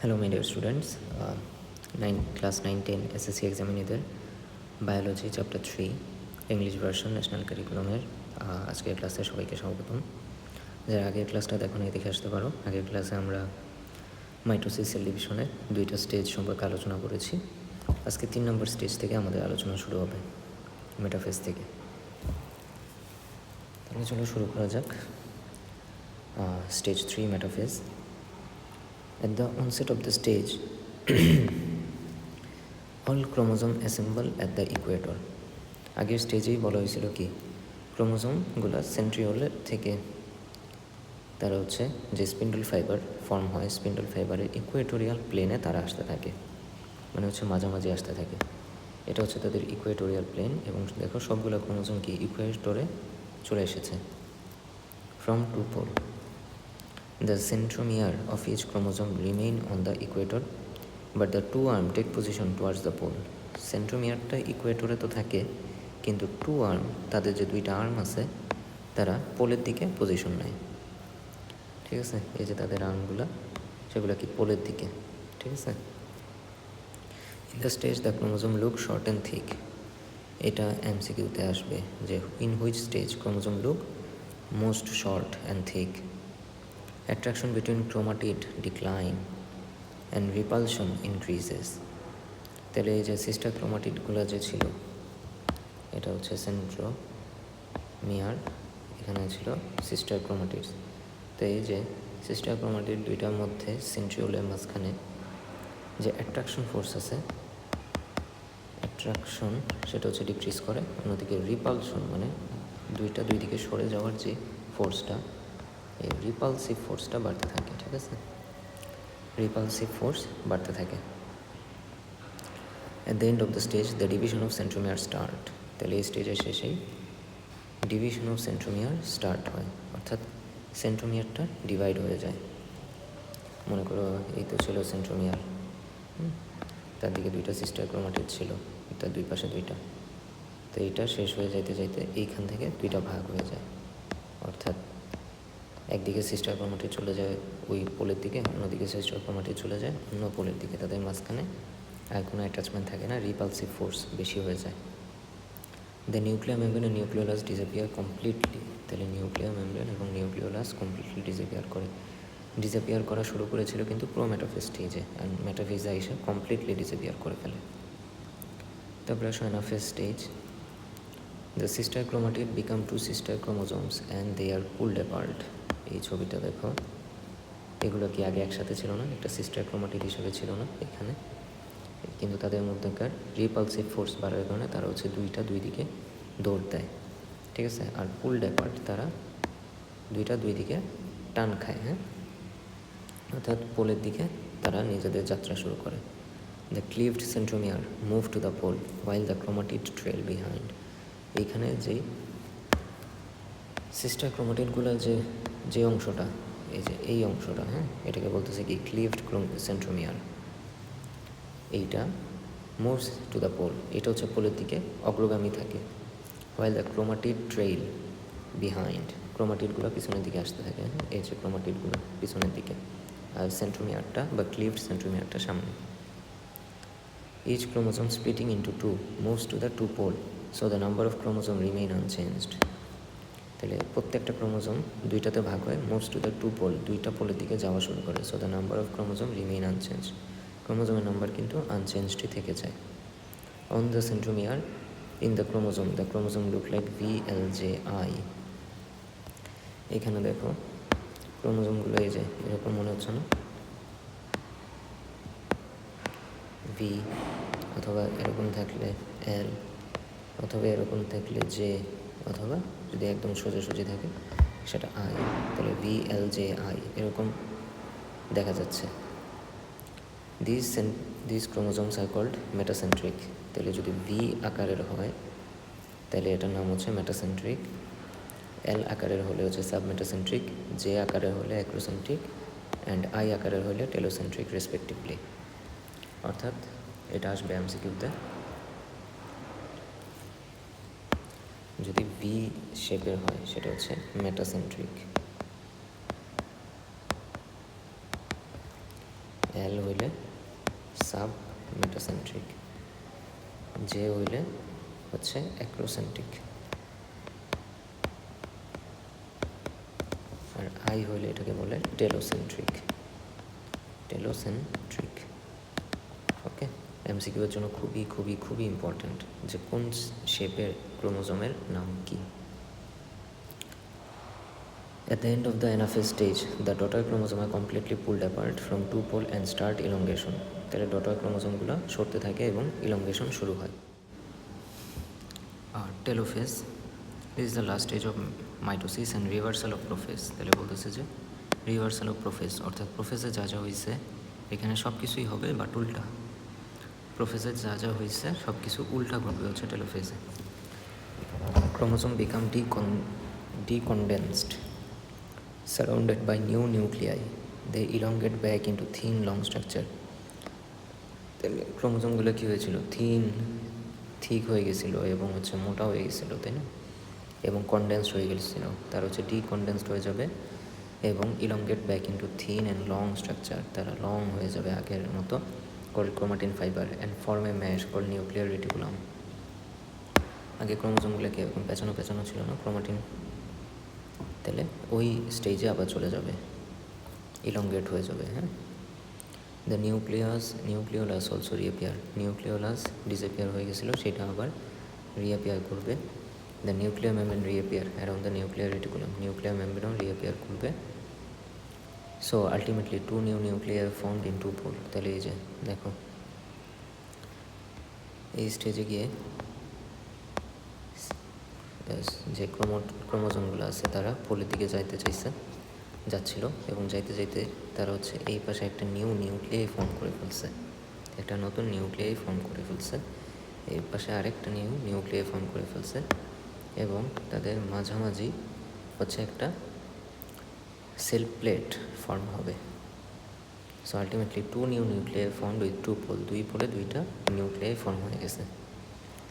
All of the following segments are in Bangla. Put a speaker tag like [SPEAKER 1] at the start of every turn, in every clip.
[SPEAKER 1] Hello my dear students, class 9-10 SSC এক্সামিনীদের biology chapter 3 English version national কারিকুলামের আজকের ক্লাসে সবাইকে স্বাগতম। যারা আগের ক্লাসটা দেখো নাই দেখে আসতে পারো। আগের ক্লাসে আমরা মাইটোসিস সেল ডিভিশনের দুইটা স্টেজ সম্পর্কে আলোচনা করেছি। আজকে 3 নম্বর স্টেজ থেকে আমাদের আলোচনা শুরু হবে, মেটাফেজ থেকে। তাহলে চলো শুরু করা যাক। Stage 3 metaphase. At the onset of the stage, all chromosome assemble at the equator. আগের স্টেজেই বলা হয়েছিল কি, ক্রোমোজোমগুলো সেন্ট্রিওলের থেকে তারা হচ্ছে যে স্পিন্ডল ফাইবার ফর্ম হয়, স্পিন্ডল ফাইবারের ইকুয়েটোরিয়াল প্লেনে তারা আসতে থাকে, মানে হচ্ছে মাঝামাঝি আসতে থাকে। এটা হচ্ছে তাদের ইকুয়েটোরিয়াল প্লেন, এবং দেখো সবগুলো ক্রোমোজোম কি ইকুয়েটরে চলে এসেছে from two pole. The centromere of each chromosome remain on the equator, but the two arm take position towards the pole. সেন্ট্রোমিয়ারটা ইকুয়েটরে তো থাকে, কিন্তু টু আর্ম, তাদের যে দুইটা আর্ম আছে, তারা পোলের দিকে পজিশন নেয়। ঠিক আছে, এই যে তাদের আর্মগুলো, সেগুলো কি পোলের দিকে। ঠিক আছে। In the stage the chromosome look short and thick. এটা এমসিকিউতে আসবে যে in which stage chromosome look most short and thick. Attraction between chromatid decline and repulsion increases. তাহলে এই যে সিস্টার ক্রোমাটিডগুলো যে ছিল, এটা হচ্ছে সেন্ট্রোমিয়ার, এখানে ছিল সিস্টার ক্রোমাটিডস। তো এই যে সিস্টার ক্রোমাটিড দুইটার মধ্যে সেন্ট্রিওলের মাঝখানে যে অ্যাট্রাকশন ফোর্স আছে, অ্যাট্রাকশন সেটা হচ্ছে ডিক্রিজ করে, অন্যদিকে রিপালশন মানে দুইটা দুই দিকে সরে যাওয়ার যে ফোর্সটা, এই রিপালসিভ ফোর্সটা বাড়তে থাকে। ঠিক আছে, রিপালসিভ ফোর্স বাড়তে থাকে। At the end of the stage the division of centromere start. তাহলে এই স্টেজের শেষেই ডিভিশন অফ সেন্ট্রোমিয়ার স্টার্ট হয়, অর্থাৎ সেন্ট্রোমিয়ারটা ডিভাইড হয়ে যায়। মনে করো এই তো ছিল সেন্ট্রোমিয়ার, তার দিকে দুইটা সিস্টার ক্রোমাটিড ছিল, তার দুই পাশে দুইটা। তো এইটা শেষ হয়ে যাইতে যাইতে এইখান থেকে দুইটা ভাগ হয়ে যায়, অর্থাৎ একদিকে সিস্টার ক্রোমাটিড চলে যায় ওই পোলের দিকে, অন্যদিকে সিস্টার ক্রোমাটিড চলে যায় অন্য পোলের দিকে। তাদের মাঝখানে আর কোনো অ্যাটাচমেন্ট থাকে না, রিপালসিভ ফোর্স বেশি হয়ে যায়। দ্য নিউক্লিয়ার মেমব্রেন আর নিউক্লিওলাস ডিসঅ্যাপিয়ার কমপ্লিটলি. তাহলে নিউক্লিয়ার মেমব্রেন এবং নিউক্লিওলাস কমপ্লিটলি ডিসঅ্যাপিয়ার করা শুরু করেছিল কিন্তু প্রোমেটাফেজ স্টেজে, আর মেটাফেজে এসে কমপ্লিটলি ডিসঅ্যাপিয়ার করে ফেলে। তারপরে আসো anaphase stage. The sister chromatid become two sister chromosomes and they are pulled apart. এই ছবিটা দেখো, এগুলো কি আগে একসাথে ছিল না, একটা সিস্টার ক্রোমাটিড হিসেবে ছিল না এখানে, কিন্তু তাদের মধ্যেকার রিপালসিভ ফোর্স বাড়ার কারণে তারা হচ্ছে দুইটা দুই দিকে দৌড় দেয়। ঠিক আছে, আর পুলড অ্যাপার্ট, তারা দুইটা দুই দিকে টান খায়, হ্যাঁ, অর্থাৎ পোলের দিকে তারা নিজেদের যাত্রা শুরু করে। The cleaved centromere move to the pole while the chromatid trail behind. এইখানে যেই সিস্টার ক্রোমাটিডগুলো যে অংশটা, এই যে এই অংশটা, হ্যাঁ, এটাকে বলতেছে কি ক্লিভড সেন্ট্রোমিয়ার। এইটা মুভস টু দ্য পোল, এটা হচ্ছে পোলের দিকে অগ্রগামী থাকে। While the chromatid trail behind, ক্রোমাটিডগুলো পিছনের দিকে আসতে থাকে, হ্যাঁ, এই যে ক্রোমাটিডগুলো পিছনের দিকে, আর সেন্ট্রোমিয়ারটা বা ক্লিভড সেন্ট্রোমিয়ারটা সামনে। Each chromosome splitting into two moves to the two pole so the number of chromosome remain unchanged. তাহলে প্রত্যেকটা ক্রোমোজোম দুইটাতে ভাগ হয়, moves to the two pole, দুইটা পোলের দিকে যাওয়া শুরু করে। So the number of chromosome remain unchange, ক্রোমোজোমের নাম্বার কিন্তু আনচেঞ্জডই থেকে যায়। On the centromere in the chromosome look like VLJI. এখানে দেখো ক্রোমোজোমগুলো এই যে এরকম মনে হচ্ছে না, ভি, অথবা এরকম থাকলে এল, অথবা এরকম থাকলে জে, অথবা যদি একদম সোজাসুজি থাকে সেটা আই, তাহলে VLJI এরকম দেখা যাচ্ছে। This chromosomes are called metacentric. তাহলে যদি ভি আকারের হয় তাহলে এটার নাম হচ্ছে মেটাসেন্ট্রিক, এল আকারের হলে হচ্ছে সাবমেটাসেন্ট্রিক, জে আকারের হলে অ্যাক্রোসেন্ট্রিক, অ্যান্ড আই আকারের হলে টেলোসেন্ট্রিক রেসপেক্টিভলি। অর্থাৎ এটা আসবে এমসিকিউতে, যদি ভি শেপের হয় সেটা হচ্ছে মেটাসেন্ট্রিক, এল হইলে সাব মেটাসেন্ট্রিক, জে হইলে হচ্ছে অ্যাক্রোসেন্ট্রিক, আর আই হইলে এটাকে বলে টেলোসেন্ট্রিক। ওকে, এমসিকিউ এর জন্য খুবই খুবই খুবই ইম্পর্ট্যান্ট যে কোন শেপের ক্রোমোজোমের নাম কি। At the end of the anaphase stage, the daughter chromosome are completely pulled apart from two pole and start elongation. তাহলে ডটার ক্রোমোজোমগুলো সরতে থাকে এবং ইলংগেশন শুরু হয়। আর telophase is the last stage of mitosis and reversal of prophase. তাহলে বলতেছে যে রিভার্সাল অফ প্রোফেজ, অর্থাৎ প্রোফেজে যা যা হয়েছে এখানে সব কিছুই হবে বাট উল্টা। প্রোফেজে যা যা হয়েছে সব কিছু উল্টা ঘটবে হচ্ছে টেলোফেজে। Chromosome become decondensed, surrounded by new nuclei. They elongate back into thin long structure. ক্রোমোজোমগুলো কী হয়েছিল, থিক হয়ে গেছিলো এবং হচ্ছে মোটা হয়ে গেছিলো, তাই না, এবং কনডেন্সড হয়ে গেছিলো, তার হচ্ছে ডিকনডেন্সড হয়ে যাবে এবং elongate back into thin and long structure, তারা লং হয়ে যাবে আগের মতো, called chromatin fibre and form a mesh called nuclear reticulum. আগে ক্রোমোজোমগুলো কি এরকম পেঁচানো ছিল না ক্রোমাটিন, তাহলে ওই স্টেজে আবার চলে যাবে, ইলংগেট হয়ে যাবে। হ্যাঁ, the nucleolus also reappear, nucleolus disappear হয়ে গেছিলো, সেটা আবার রিঅ্যাপিয়ার করবে। The nuclear membrane reappear around the nuclear reticulum, nuclear মেমব্রেনও রিঅ্যাপিয়ার করবে। So ultimately 2 new nuclear formed in 2 pole. তাহলে এই যে দেখো এই স্টেজে গিয়ে যে ক্রোমোজোমগুলো আছে তারা পোলের দিকে যাচ্ছিল এবং যাইতে যাইতে তারা হচ্ছে এই পাশে একটা নিউক্লিয়াই ফর্ম করে ফেলছে, একটা নতুন নিউক্লিয়াই ফর্ম করে ফেলছে, এই পাশে আরেকটা নিউক্লিয়াই ফর্ম করে ফেলছে এবং তাদের মাঝামাঝি হচ্ছে একটা সেল প্লেট ফর্ম হবে। So ultimately 2 new nuclei form with 2 pole, 2 পোলে 2টা নিউক্লিয়াই ফর্ম হয়ে গেছে।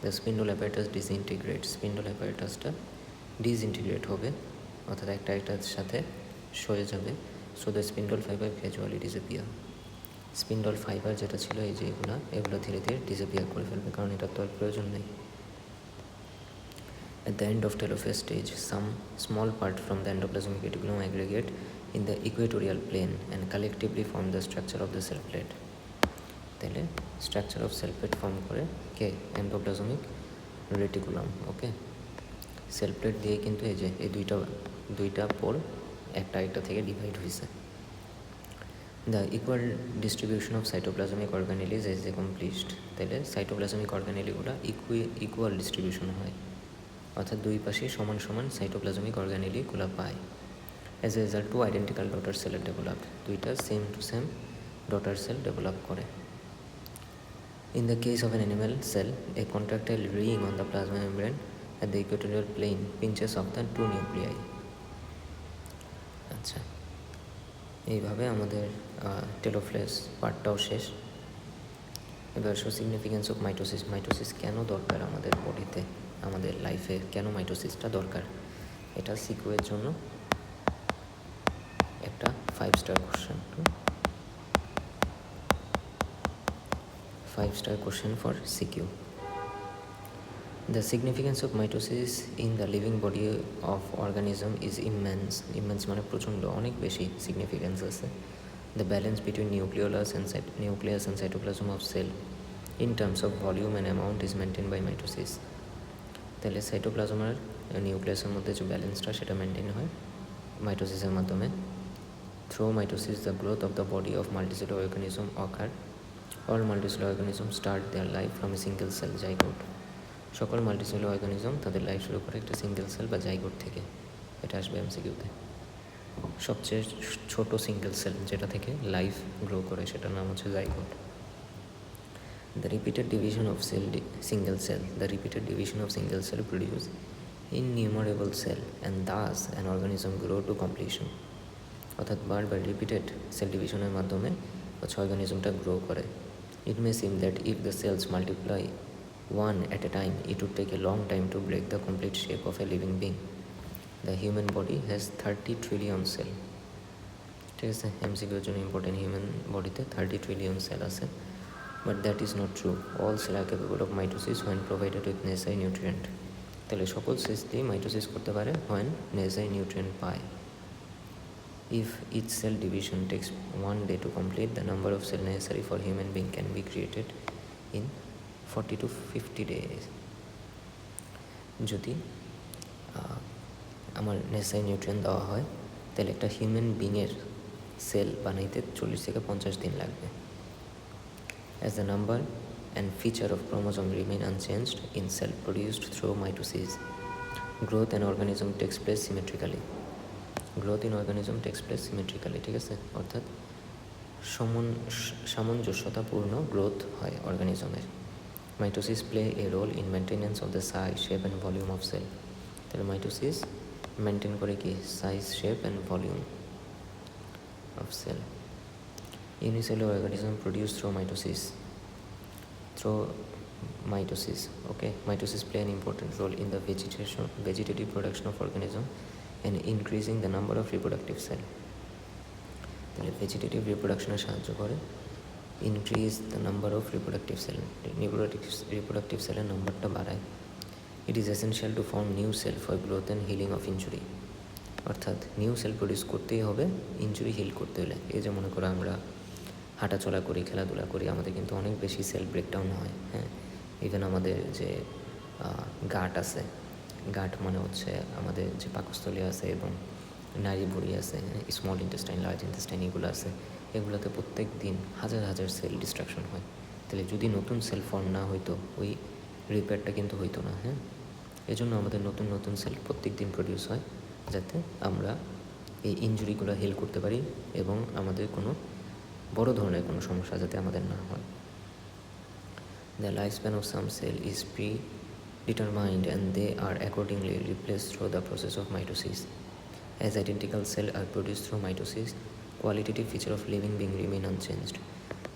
[SPEAKER 1] The spindle apparatus disintegrate, spindle অ্যাপারেটাসটা ডিসইন্টিগ্রেট হবে, অর্থাৎ একটার সাথে সরে যাবে। So the spindle fibre gradually disappear, spindle fibre যেটা ছিল এই যে এগুলো ধীরে ধীরে ডিসঅ্যাপিয়ার করে ফেলবে, কারণ এটার তো আর প্রয়োজন নেই। At the end of telophase stage, some small part from the endoplasmic reticulum aggregate in the equatorial plane and collectively form the structure of the cell plate. তাহলে structure of sell plate form করে কে, এন্ডোপ্লাজমিক রেটিকুলাম। ওকে, সেল প্লেট দিয়ে কিন্তু এই যে এই দুইটা পোল একটা থেকে ডিভাইড হয়েছে। The equal distribution of cytoplasmic organelles is accomplished. তাহলে সাইটোপ্লাজমিক অর্গানেলিগুলো ইকুয়াল ডিস্ট্রিবিউশন হয়, অর্থাৎ দুই পাশে সমান সমান সাইটোপ্লাজমিক অর্গানেলিগুলো পায়। As a result 2 identical daughter cell develop, দুইটা same to same daughter cell develop করে। In the case of an animal cell, a contractile ring on the plasma membrane at the equatorial plane pinches off the 2 nuclei. আচ্ছা, এইভাবে আমাদের টেলোফেজ পার্টটাও শেষ। এবার সিগনিফিকেন্স অফ মাইটোসিস, মাইটোসিস কেন দরকার আমাদের বডিতে, আমাদের লাইফে কেন মাইটোসিসটা দরকার, এটা সিকিউর জন্য একটা 5 star question, 5 star question for CQ. The significance of mitosis in the living body of organism is immense. Immense মানে প্রচণ্ড, অনেক বেশি সিগনিফিকেন্স আছে। The balance between nucleus and cytoplasm of cell in terms of volume and amount is maintained by mitosis. তাহলে সাইটোপ্লাজম আর নিউক্লিয়াসের মধ্যে যে ব্যালেন্সটা সেটা মেনটেন হয় মাইটোসিসের মাধ্যমে। Through mitosis, the growth of the body of multicellular organism occur. All multicellular organisms start their life from a single cell zygote. সকল মাল্টিসেলুলার অর্গানিজম তাদের লাইফ শুরু করে একটা সিঙ্গেল সেল বা জাইগোট থেকে। এটা আসবে এমসিকিউতে। সবচেয়ে ছোট সিঙ্গেল সেল যেটা থেকে লাইফ গ্রো করে সেটার নাম হচ্ছে zygote. The repeated division of single cell produce innumerable cell and thus an organism grow to completion. অর্থাৎ বারবার রিপিটেড সেল ডিভিশনের মাধ্যমে হচ্ছে অর্গানিজমটা গ্রো করে। It may seem that if the cells multiply one at a time, it would take a long time to break the complete shape of a living being. The human body has 30 trillion cells. ঠিক আছে, এমসিকিউর জন্য ইম্পর্টেন্ট। হিউম্যান বডিতে 30 ট্রিলিয়ন সেল আছে, but that is not true. All cell are capable of mitosis when provided with necessary nutrient. তাহলে সকল সেল দিয়ে মাইটোসিস করতে পারে হোয়েন নেসেসারি নিউট্রিয়েন্ট পায়। If each cell division takes 1 day to complete, the number of cells necessary for human being can be created in 40 to 50 days. যদি আমার নেসেসারি নিউট্রিয়েন্ট দেওয়া হয়, তাহলে একটা হিউম্যান বিংয়ের সেল বানাইতে 40 থেকে 50 দিন লাগবে। As the number and feature of chromosome remain unchanged in cell produced through mitosis, growth in organism takes place symmetrically. Growth in organism takes place symmetrically, ঠিক আছে, অর্থাৎ সামঞ্জস্যতাপূর্ণ গ্রোথ হয় অর্গানিজমের। Mitosis play a role in maintenance of the size, shape and volume of cell. তাহলে মাইটোসিস মেনটেন করে কি? Size, shape and volume of cell. Unicellular organism produced through mitosis. Okay, mitosis play an important role in the vegetative production of organism and increasing the number of reproductive cell. তাহলে ভেজিটেটিভ রিপ্রোডাকশনে সাহায্য করে, increase the number of reproductive cell, reproductive সেলের নাম্বারটা বাড়ায়। It is essential to form new cell for growth and healing of injury. অর্থাৎ নিউ সেল প্রডিউস করতেই হবে ইনজুরি হিল করতে হলে। এই যে মনে করো আমরা হাঁটাচলা করি, খেলাধুলা করি, আমাদের কিন্তু অনেক বেশি সেল ব্রেকডাউন হয়। হ্যাঁ, ইভেন আমাদের যে গাট আছে, গাট মানে হচ্ছে আমাদের যে পাকস্থলী আছে এবং নাড়ি ভুঁড়ি আছে, স্মল ইন্টেস্টাইন, লার্জ ইন্টেস্টাইন, এগুলো আছে, এগুলোতে প্রত্যেক দিন হাজার হাজার সেল ডিস্ট্রাকশন হয়। তাহলে যদি নতুন সেল ফর্ম না হইতো, ওই রিপেয়ারটা কিন্তু হইতো না। হ্যাঁ, এই জন্য আমাদের নতুন নতুন সেল প্রত্যেক দিন প্রডিউস হয়, যাতে আমরা এই ইনজুরিগুলো হিল করতে পারি এবং আমাদের কোনো বড় ধরনের কোনো সমস্যা যাতে আমাদের না হয়। The life span of some cell is predetermined and they are accordingly replaced through the process of mitosis. As identical cells are produced through mitosis, qualitative feature of living being remain unchanged.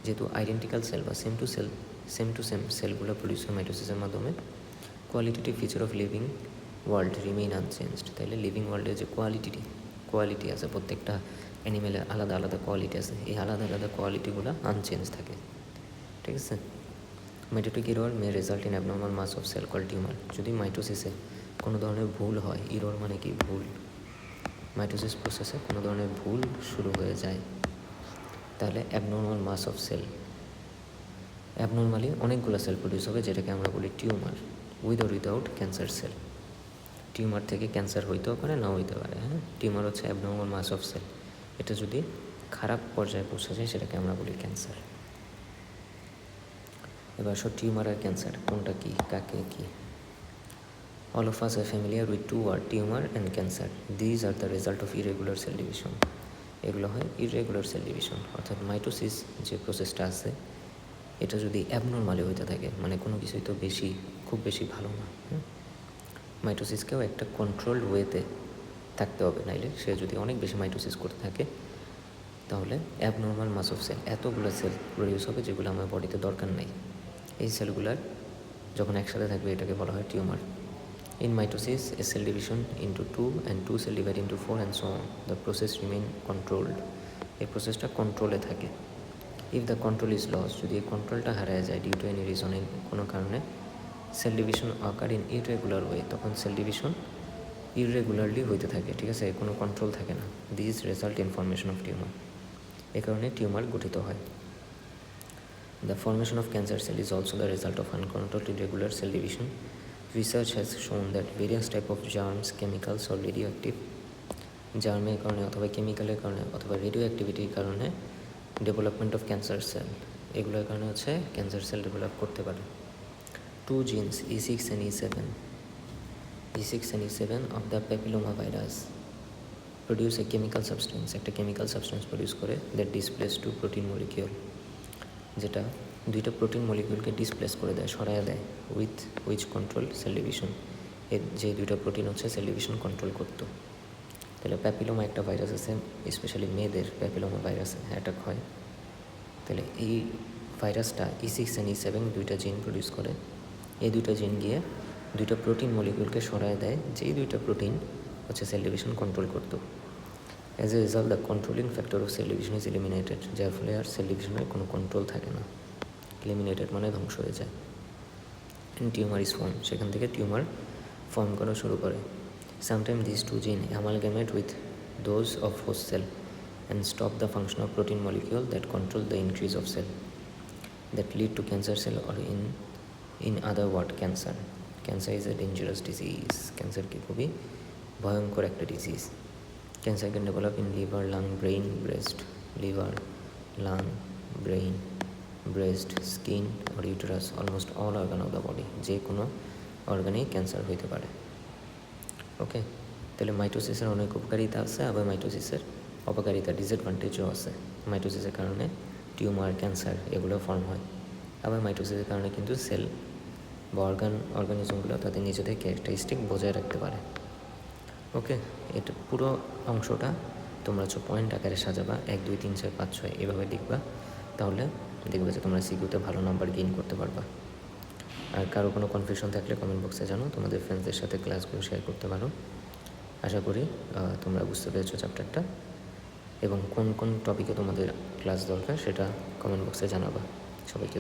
[SPEAKER 1] যেহেতু আইডেন্টিক্যাল সেল বা সেম টু সেম সেলগুলো প্রডিউস হয় মাইটোসিসের মাধ্যমে, qualitative feature of living world remain unchanged. তাহলে লিভিং ওয়ার্ল্ডের যে কোয়ালিটি আছে, প্রত্যেকটা অ্যানিমেলের আলাদা আলাদা কোয়ালিটি আছে, এই আলাদা আলাদা কোয়ালিটিগুলো আনচেঞ্জ থাকে। ঠিক আছে। Mitotic error may result in abnormal mass of cell call tumour. যদি মাইটোসিসে কোনো ধরনের ভুল হয়, ইরর মানে কি? ভুল। মাইটোসিস প্রসেসে কোনো ধরনের ভুল শুরু হয়ে যায়, তাহলে abnormal mass of cell, abnormally অনেকগুলো সেল প্রডিউস হবে, যেটাকে আমরা বলি tumour, with or without cancer cell. Tumour থেকে ক্যান্সার হইতেও পারে, নাও হইতে পারে। হ্যাঁ, টিউমার হচ্ছে অ্যাবনর্মাল মাস অফ সেল। এটা যদি খারাপ পর্যায়ে পৌঁছে যায়, সেটাকে আমরা বলি ক্যান্সার। এবার টিউমার আর ক্যান্সার কোনটা কি, কাকে কি? All of us are familiar with two words, tumor and cancer. These are the result of irregular cell division. এগুলো হয় ইররেগুলার সেল ডিভিশন, অর্থাৎ মাইটোসিস যে প্রসেসটা আছে, এটা যদি অ্যাবনর্মালি হইতে থাকে, মানে কোনো কিছুই তো খুব বেশি ভালো না। মাইটোসিসকেও একটা কন্ট্রোলড ওয়েতে থাকতে হবে, নাইলে সে যদি অনেক বেশি মাইটোসিস করতে থাকে, তাহলে অ্যাবনর্মাল মাস অফ সেল, এতগুলো সেল প্রডিউস হবে যেগুলো আমার বডিতে দরকার নেই। এই সেলগুলার যখন একসাথে থাকবে, এটাকে বলা হয় tumour. In mitosis, a cell division into 2 and 2 cell divide into 4 and so on. The process remain controlled. এই প্রসেসটা কন্ট্রোলে থাকে। If the control is lost, যদি এই কন্ট্রোলটা হারিয়ে যায় due to any reason, কোনো কারণে cell division occur in irregular way, তখন সেল ডিভিশন ইররেগুলারলি হইতে থাকে। ঠিক আছে, কোনো কন্ট্রোল থাকে না। These result in formation of tumor. এই কারণে টিউমার গঠিত হয়। The formation of cancer cell is also the result of uncontrolled irregular cell division. Research has shown that various type of germs, chemicals or radioactive জার্মের কারণে অথবা কেমিক্যালের কারণে অথবা রেডিও অ্যাক্টিভিটির কারণে ডেভেলপমেন্ট অফ ক্যান্সার সেল, এগুলোর কারণে হচ্ছে ক্যান্সার সেল ডেভেলপ করতে পারে। 2 genes E6 and E7 of the papilloma virus produce a chemical substance, একটা কেমিক্যাল সাবস্টেন্স প্রডিউস করে, that displace 2 protein molecule, যেটা দুইটা প্রোটিন মলিকিউলকে ডিসপ্লেস করে দেয়, সরাইয়া দেয়, with which control cell division. এর যে দুইটা প্রোটিন হচ্ছে সেল ডিভিশন কন্ট্রোল করতো। তাহলে প্যাপিলোমা একটা ভাইরাস আছে, স্পেশালি মেয়েদের প্যাপিলোমা ভাইরাস অ্যাটাক হয়। তাহলে এই ভাইরাসটা E6 and E7 দুইটা জিন প্রডিউস করে। এই দুইটা জিন গিয়ে দুইটা প্রোটিন মলিকিউলকে সরাইয়া দেয়, যেই দুইটা প্রোটিন হচ্ছে সেল ডিভিশন কন্ট্রোল করতো। As a result the controlling factor of cell division is eliminated, যার ফলে আর সেল ডিভিশনের কোনো কন্ট্রোল থাকে না। এলিমিনেটেড মানে ধ্বংস হয়ে যায়। অ্যান্ড টিউমার ইজ ফর্ম, সেখান থেকে টিউমার ফর্ম করা শুরু করে। সামটাইম দিস টু জিন অ্যামালগামেট with those of host cell and stop the function of protein molecule that control the increase of cell that lead to cancer cell or in other word cancer. Cancer is a dangerous disease. Cancer ki খুবই ভয়ঙ্কর একটা disease. Cancer can develop in liver, lung, brain, breast, liver, lung, brain, breast, skin or uterus, almost all organ of the body, যে কোনো অর্গানেই ক্যান্সার হইতে পারে। ওকে, তাহলে মাইটোসিসের অনেক উপকারিতা আছে, আবার মাইটোসিসের অপকারিতা ডিসঅ্যাডভান্টেজও আছে। মাইটোসিসের কারণে টিউমার, ক্যান্সার এগুলো ফর্ম হয়। আবার মাইটোসিসের কারণে কিন্তু সেল বা অর্গানিজমগুলো তাদের নিজেদের ক্যারেক্টারিস্টিক বজায় রাখতে পারে। ওকে, এটা পুরো অংশটা তোমরা পয়েন্ট আকারে সাজাবা, 1 2 3 4 5 6 এভাবে লিখবা, তাহলে দেখবে যে তোমরা সিকিউতে ভালো নাম্বার গেইন করতে পারবা। আর কারো কোনো কনফিউশন থাকলে কমেন্ট বক্সে জানো, তোমাদের ফ্রেন্ডসদের সাথে ক্লাসগুলো শেয়ার করতে পারো। আশা করি তোমরা বুঝতে পেরেছো চ্যাপ্টারটা, এবং কোন কোন টপিকে তোমাদের ক্লাস দরকার সেটা কমেন্ট বক্সে জানাবা। সবাইকে